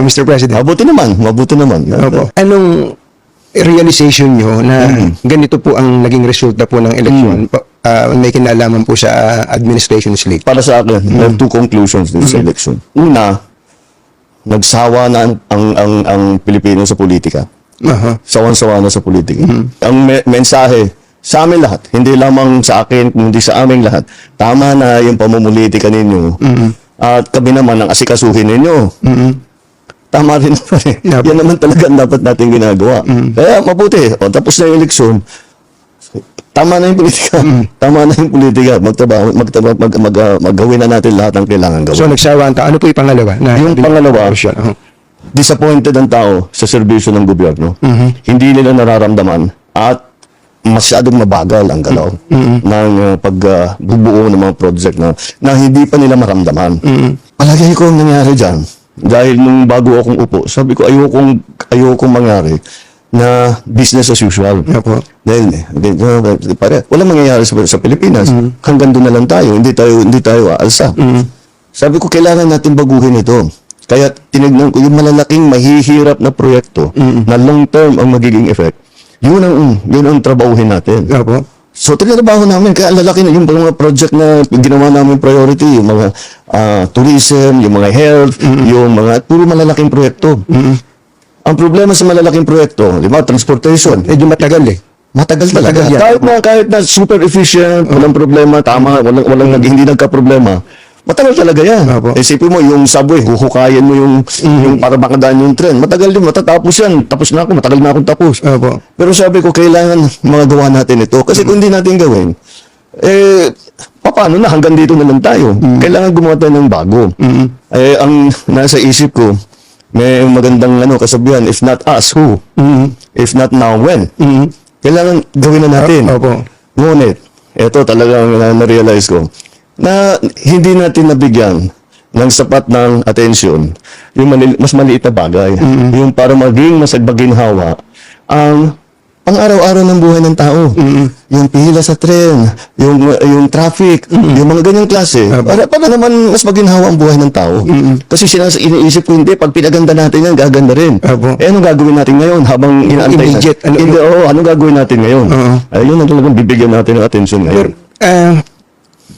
Mr. President. Mabuti naman, mabuti naman. Opo. Anong realization nyo na ganito po ang naging resulta po ng eleksyon? May kinalaman po sa administration slate. Para sa akin, there are two conclusions din sa election. Una, nagsawa na ang Pilipino sa politika. Sawan-sawa na sa politika. Ang mensahe sa amin lahat, hindi lamang sa akin, kundi sa aming lahat, tama na yung pamumulitika ninyo. At kami naman ang asikasuhin ninyo. Tama rin naman eh. Yan naman talaga ang dapat natin ginagawa. Kaya mabuti. O, tapos na yung eleksyon, tama na yung politika. Tama na yung politika. Maggawin na natin lahat ng kailangan gawin. So nagsawa ang tao. Ano po yung pangalawa? Yung pangalawa, disappointed ang tao sa serbisyo ng gobyerno. Hindi nila nararamdaman at masyadong mabagal ang galaw ng pagbubuo ng mga project na hindi pa nila maramdaman. Palagay ko ang nangyari dyan, dahil nung bago akong upo, sabi ko ayokong mangyari na business as usual. Dahil walang mangyayari sa Pilipinas. Hanggang doon na lang tayo. Hindi tayo aalsa. Sabi ko, kailangan natin baguhin ito. Kaya tinignan ko yung malalaking mahihirap na proyekto na long term ang magiging effect. Yun ang trabahuhin natin. So, tinrabaho namin, kaya lalaki na yung mga project na ginawa namin priority, yung mga tourism, yung mga health, yung mga puro malalaking proyekto. Ang problema sa malalaking proyekto, di ba, transportation. Medyo matagal eh. Matagal talaga. Kahit na super efficient, walang problema, tama, hindi nagka-problema. Matagal talaga yan. Isipin mo, yung subway, huhukayin mo yung para makadaan yung tren. Matagal din, matatapos yan. Tapos na ako, matagal na akong tapos. Pero sabi ko, kailangan magawa natin ito. Kasi kung hindi natin gawin, paano na, hanggang dito na lang tayo. Kailangan gumawa tayo ng bago. Ang nasa isip ko, may magandang kasabihan, if not us, who? If not now, when? Kailangan gawin na natin. Ngunit, ito talagang na-realize ko, na hindi natin nabigyan ng sapat ng atensyon yung mas maliit na bagay. Yung para maging masagbaginhawa ang pang-araw-araw ng buhay ng tao. Yung pila sa tren, yung traffic, yung mga ganyang klase. Para naman mas maginhawa ang buhay ng tao. Kasi iniisip ko, hindi, pag pinaganda natin yan, gaganda rin. Anong gagawin natin ngayon habang inaantay immediate, anong gagawin natin ngayon? Ayun ang talagang bibigyan natin ng atensyon ngayon.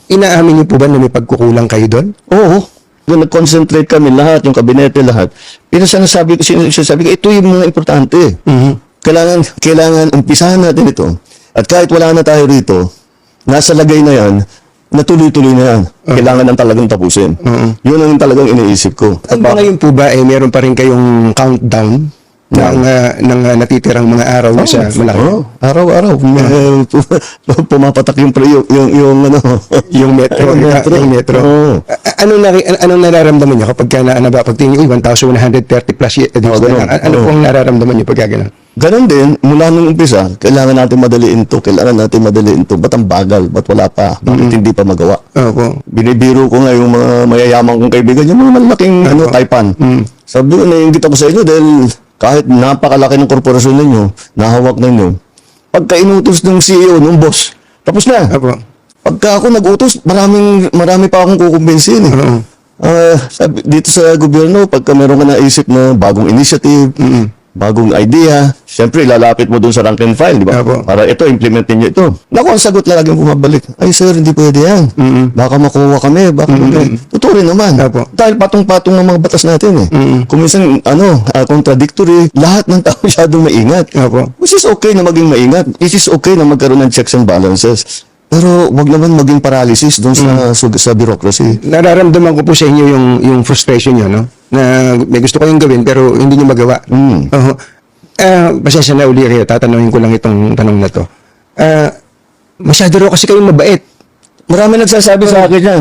Inaamin niyo po ba na may pagkukulang kayo doon? Oo. Nag-concentrate kami lahat, yung kabinete lahat. Pero sinasabi ko, ito yung mga importante. Kailangan umpisahan natin ito. At kahit wala na tayo rito, nasa lagay na yan, natuloy-tuloy na yan. Kailangan nang talagang tapusin. Yun ang talagang iniisip ko. Ngayon po ba, meron pa rin kayong countdown ng natitirang mga araw sa Malacanang? Araw-araw. Pumapatak yung metro. Yung metro. Anong nararamdaman niyo kapag pagtingin 1,130 plus ano pong nararamdaman niyo pag gano'n? Ganon din, mula nung umpisa, kailangan natin madaliin to. Ba't ang bagal? Ba't wala pa? Bakit hindi pa magawa? Binibiro ko nga yung mga mayayaman kong kaibigan, yung mga malaking Taipan. Sabi ko, naiingit ako sa inyo dahil kahit napakalaki ng korporasyon ninyo, nahawak ninyo, pagka inutos ng CEO, ng boss, tapos na. Pagka ako nag-utos, marami pa akong kukumbinsin. Dito sa gobyerno, pagka meron ka naisip na bagong initiative, bagong idea, siyempre ilalapit mo dun sa rank and file, di ba? Para implementin nyo ito. Naku, ang sagot laging bumabalik. Ay sir, hindi pwede yan. Baka makuha kami, baka totoo rin naman. Dahil patong-patong ng mga batas natin Kung minsan, contradictory, lahat ng tao masyadong maingat. Which is okay na maging maingat. It is okay na magkaroon ng checks and balances. Pero wag naman maging paralysis doon sa bureaucracy. Nararamdaman ko po sa inyo yung frustration nyo, no? Na may gusto kayong gawin pero hindi nyo magawa. Pasensya na uli kayo, tatanungin ko lang itong tanong na to. Masyado raw kasi kayong mabait. Marami nagsasabi sa akin yan.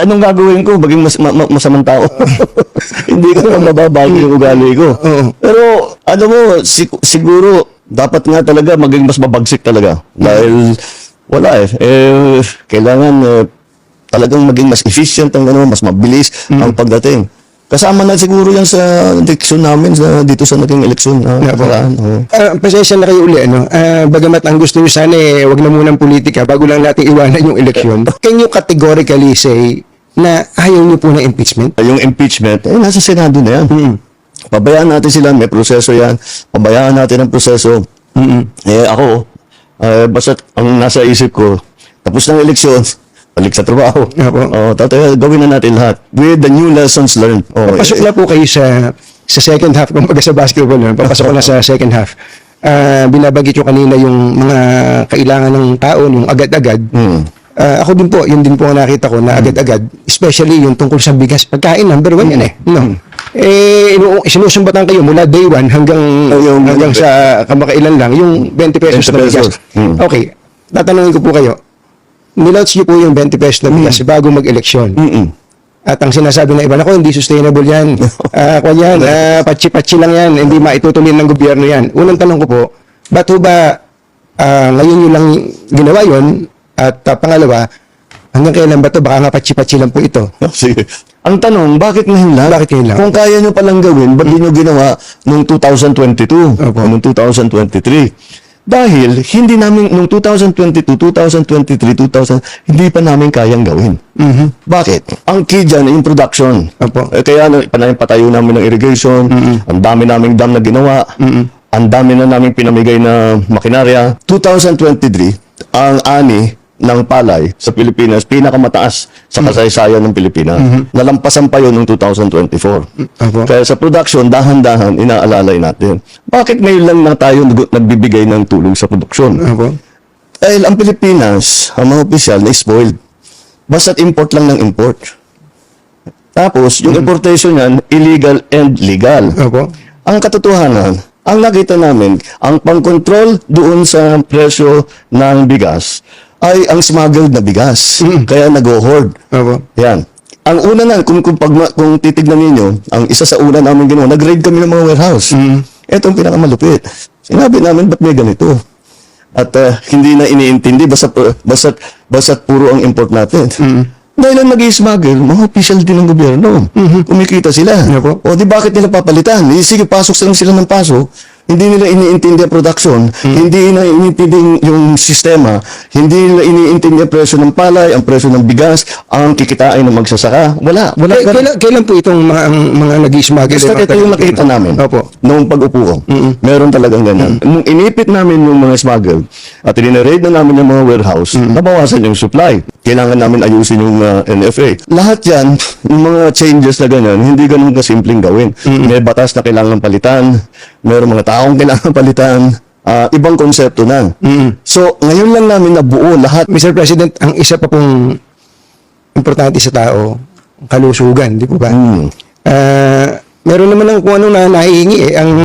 Anong gagawin ko? Maging masamang tao. Hindi ko naman mababago yung ugali ko. Pero, siguro, dapat nga talaga maging mas mabagsik talaga. Dahil, wala kailangan talagang maging mas efficient mas mabilis ang pagdating. Kasama na siguro yan sa eleksyon namin dito sa naging eleksyon. Pasensya na kayo uli. Bagamat ang gusto nyo sana wag na munang politika bago lang natin iwanan yung eleksyon. Can you categorically say na ayaw niyo po ng impeachment? Yung impeachment, nasa Senado na yan. Pabayaan natin sila, may proseso yan. Pabayaan natin ang proseso. Ako, basta ang nasa isip ko, tapos ng eleksyon, balik sa trabaho. Gawin na natin lahat. With the new lessons learned. Papasok na po kayo sa second half, kumbaga sa basketball, papasok na sa second half. Binabagit yung kanina yung mga kailangan ng tao, yung agad-agad. Ako din po, yun din po ang nakita ko na agad-agad, especially yung tungkol sa bigas. Pagkain, number 1 yan eh. No? Sinusumbatan kayo mula day 1 hanggang sa kamakailan lang, yung 20 pesos na bigas. Okay, tatanungin ko po kayo, nilaunch niyo po yung 20 pesos na bigas bago mag-eleksyon. At ang sinasabi ng iba, ako, hindi sustainable yan. Patsi-patsi lang yan, hindi maitutuloy ng gobyerno yan. Unang tanong ko po, ba't ho ba ngayon nyo lang ginawa yun? At pangalawa, hanggang kailan ba ito? Baka nga patsi-patsi lang po ito. Sige. Ang tanong, bakit ngayon lang? Bakit ngayon lang? Kung kaya nyo palang gawin, ba't di nyo ginawa noong 2022? Noong 2023? Dahil, hindi namin, noong 2022, 2023, 2000, hindi pa namin kayang gawin. Bakit? Ang key dyan ay yung production. Kaya patayo namin ng irrigation, ang dami naming dam na ginawa, ang dami na naming pinamigay na makinarya. 2023, ang ani ng palay sa Pilipinas, pinakamataas sa kasaysayan ng Pilipinas. Nalampasan pa yun noong 2024. Kaya sa production, dahan-dahan, inaalalay natin. Bakit ngayon lang na tayo nagbibigay ng tulong sa produksyon? Dahil ang Pilipinas, ang mga opisyal, na-spoiled. Basta't import lang ng import. Tapos, yung importation yan, illegal and legal. Ang katotohanan, ang nakita namin, ang pang-control doon sa presyo ng bigas ay ang smuggled na bigas. Kaya nag-hoard. Yan. Ang una na, kung titignan ninyo, ang isa sa una namin ginawa, nag-raid kami ng mga warehouse. Ito ang pinakamalupit. Sinabi namin, ba't may ganito? At hindi na iniintindi, basta puro ang import natin. Dahil ang nag-i-smuggle, mga official din ng gobyerno. Kumikita sila. O di bakit nila papalitan? Sige, pasok sila ng pasok. Hindi nila iniintindi ang production, hindi nila iniintindi yung sistema, hindi nila iniintindi ang presyo ng palay, ang presyo ng bigas, ang kikitain ng magsasaka. Wala. Kailan po itong mga nag-i-smuggle? Basta ito yung nakita namin noong pag-upo ko. Meron talagang ganyan. Nung inipit namin yung mga smuggle at rinaraid na namin yung mga warehouse, nabawasan yung supply. Kailangan namin ayusin yung NFA. Lahat yan, yung mga changes na ganyan, hindi ganun kasimpleng gawin. May batas na kailangan palitan, mayroong mga taong kailangan palitan, ibang konsepto na. So, ngayon lang namin nabuo lahat. Mr. President, ang isa pa pong importante sa tao, kalusugan, di po ba? Meron naman ng kung ano na nahihingi ang